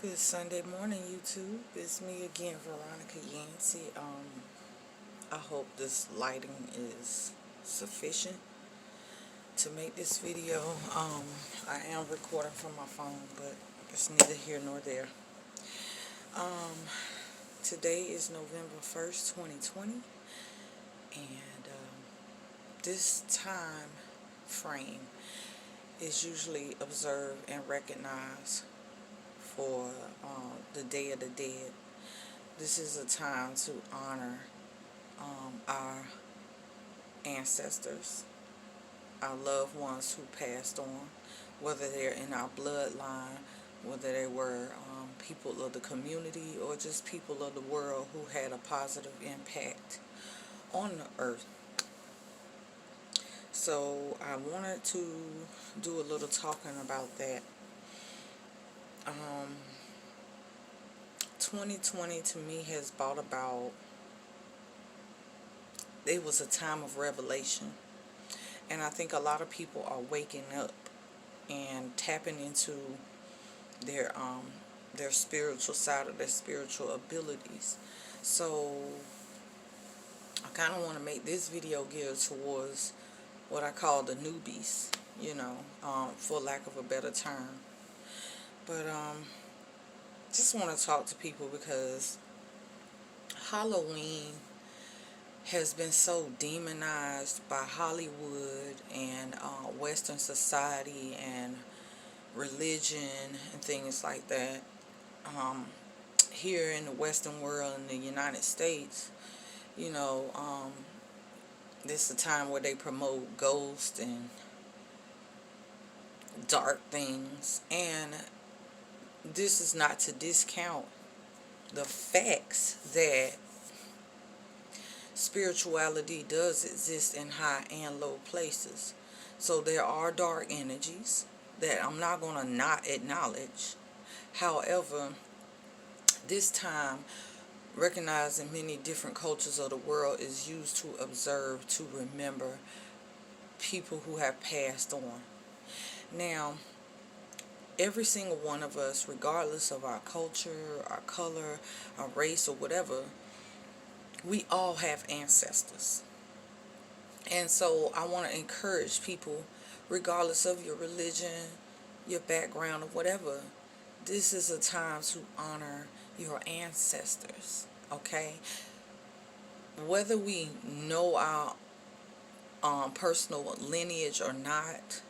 Good Sunday morning, YouTube. It's me again, Veronica Yancey. I hope this lighting is sufficient to make this video. I am recording from my phone, but it's neither here nor there. Today is November 1st, 2020, and this time frame is usually observed and recognized for the Day of the Dead. This is a time to honor our ancestors, our loved ones who passed on, whether they're in our bloodline, whether they were people of the community or just people of the world who had a positive impact on the earth. So I wanted to do a little talking about that. 2020 to me has brought about, it was a time of revelation, and I think a lot of people are waking up and tapping into their spiritual side of their spiritual abilities. So I kind of want to make this video geared towards what I call the newbies, for lack of a better term. But just want to talk to people because Halloween has been so demonized by Hollywood and Western society and religion and things like that. Here in the Western world, in the United States, this is a time where they promote ghosts and dark things, and this is not to discount the facts that spirituality does exist in high and low places. So there are dark energies that I'm not going to not acknowledge. However, this time, recognizing many different cultures of the world is used to observe, to remember people who have passed on. Now, every single one of us, regardless of our culture, our color, our race, or whatever, we all have ancestors. And so I want to encourage people, regardless of your religion, your background, or whatever, this is a time to honor your ancestors, okay? Whether we know our personal lineage or not,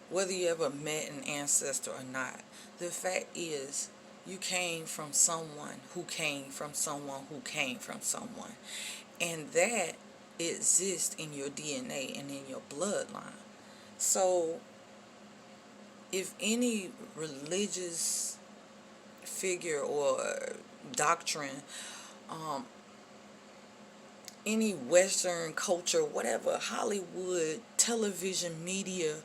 whether you ever met an ancestor or not, the fact is you came from someone who came from someone who came from someone. And that exists in your DNA and in your bloodline. So if any religious figure or doctrine, any Western culture, whatever, Hollywood, television, media,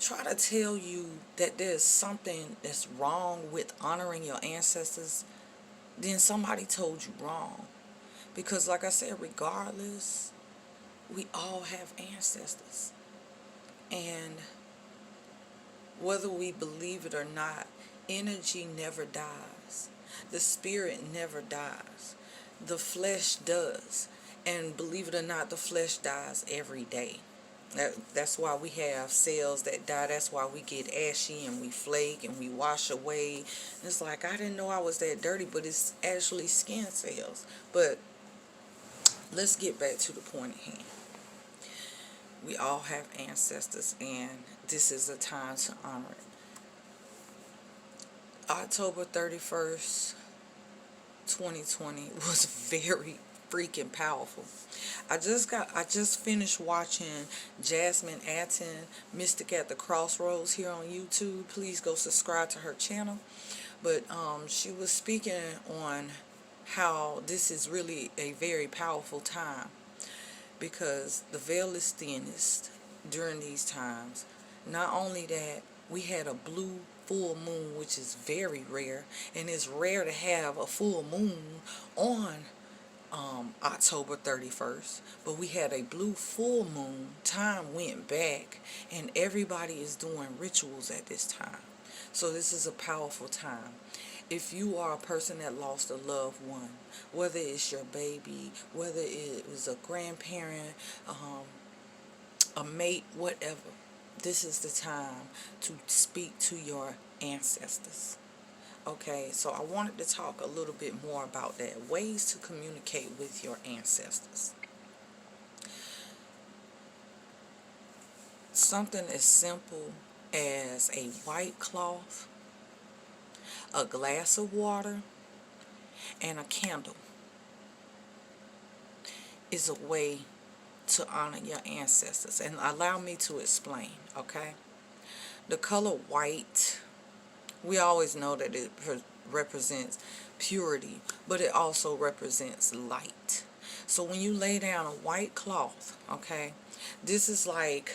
try to tell you that there's something that's wrong with honoring your ancestors, then somebody told you wrong. Because like I said, regardless, we all have ancestors. And whether we believe it or not, energy never dies. The spirit never dies. The flesh does. And believe it or not, the flesh dies every day. That's why we have cells that die. That's why we get ashy and we flake and we wash away. It's like, I didn't know I was that dirty, but it's actually skin cells. But let's get back to the point at hand. We all have ancestors, and this is a time to honor it. October 31st, 2020 was very freaking powerful. I just finished watching Jasmine Atten, Mystic at the Crossroads, here on YouTube. Please go subscribe to her channel. But she was speaking on how this is really a very powerful time, because the veil is thinnest during these times. Not only that, we had a blue full moon, which is very rare, and it's rare to have a full moon on October 31st, but we had a blue full moon. Time went back, and everybody is doing rituals at this time. So this is a powerful time. if you are a person that lost a loved one, whether it's your baby, whether it was a grandparent, a mate, whatever, this is the time to speak to your ancestors. Okay, so I wanted to talk a little bit more about that. Ways to communicate with your ancestors. Something as simple as a white cloth, a glass of water, and a candle is a way to honor your ancestors. And allow me to explain, okay? The color white, we always know that it represents purity, but it also represents light. So when you lay down a white cloth, okay, this is like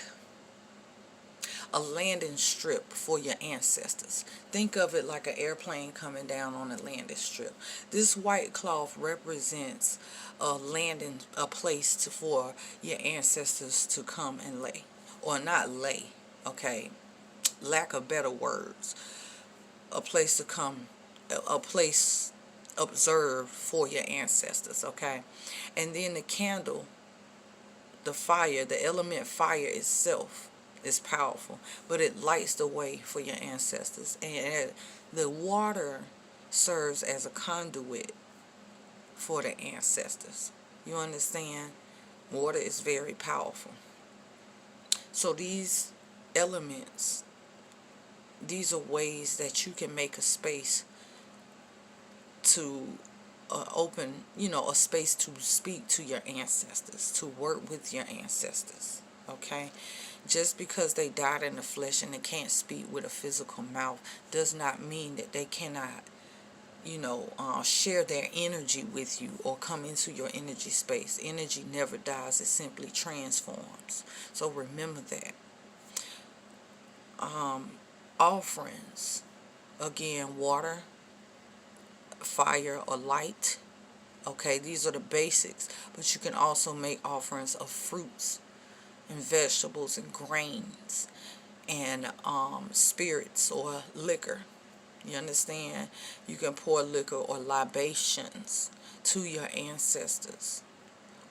a landing strip for your ancestors. Think of it like an airplane coming down on a landing strip. This white cloth represents a place for your ancestors to come and lay, or not lay, okay, lack of better words, a place to come, a place observed for your ancestors, okay. And then the candle, the fire, the element fire itself is powerful, but it lights the way for your ancestors. And the water serves as a conduit for the ancestors. You understand? Water is very powerful. So these elements, these are ways that you can make a space to open, a space to speak to your ancestors, to work with your ancestors, okay? Just because they died in the flesh and they can't speak with a physical mouth does not mean that they cannot, share their energy with you or come into your energy space. Energy never dies, it simply transforms. So remember that. Offerings, again, water, fire, or light. Okay, these are the basics, but you can also make offerings of fruits and vegetables and grains and spirits or liquor. You understand? You can pour liquor or libations to your ancestors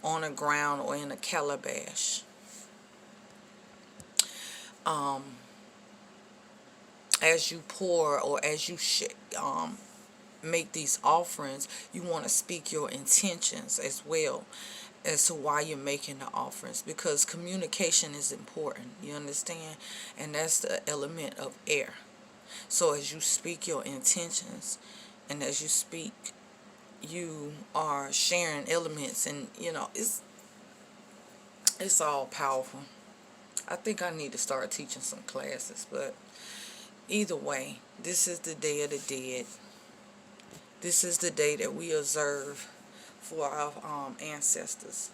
on the ground or in a calabash. As you pour or as you make these offerings, you want to speak your intentions as well as to why you're making the offerings, because communication is important. You understand? And that's the element of air. So as you speak your intentions and as you speak, you are sharing elements, and it's all powerful. I think I need to start teaching some classes, but either way, this is the Day of the Dead. This is the day that we observe for our ancestors.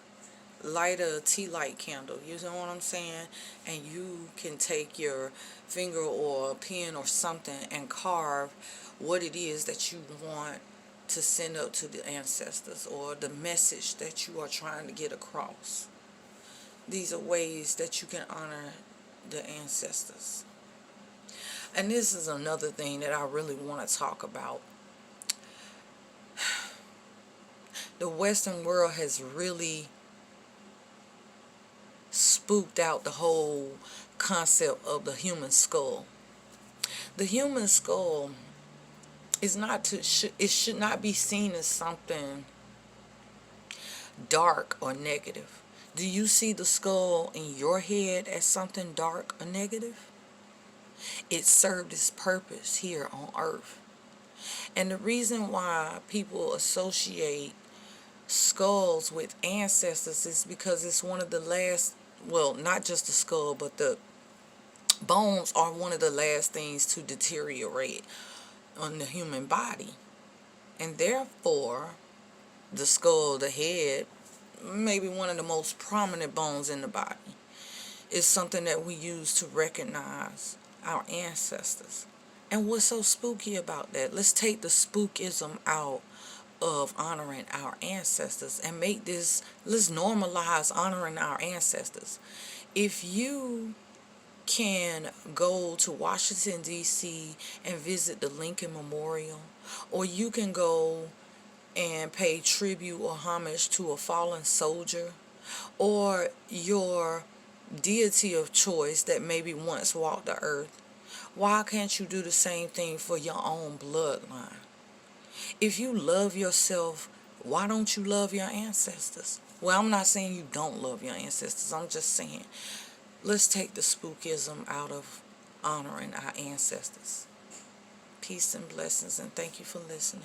Light a tea light candle, you know what I'm saying? And you can take your finger or a pen or something and carve what it is that you want to send up to the ancestors, or the message that you are trying to get across. These are ways that you can honor the ancestors. And this is another thing that I really want to talk about. The Western world has really spooked out the whole concept of the human skull. The human skull is it should not be seen as something dark or negative. Do you see the skull in your head as something dark or negative? It served its purpose here on earth. And the reason why people associate skulls with ancestors is because it's one of the last, well, not just the skull, but the bones are one of the last things to deteriorate on the human body. And therefore, the skull, the head, maybe one of the most prominent bones in the body, is something that we use to recognize our ancestors. And what's so spooky about that? Let's take the spookism out of honoring our ancestors and let's normalize honoring our ancestors. If you can go to Washington, D.C. and visit the Lincoln Memorial, or you can go and pay tribute or homage to a fallen soldier, or your deity of choice that maybe once walked the earth. Why can't you do the same thing for your own bloodline? If you love yourself, why don't you love your ancestors? Well, I'm not saying you don't love your ancestors. I'm just saying, let's take the spookism out of honoring our ancestors. Peace and blessings, and thank you for listening.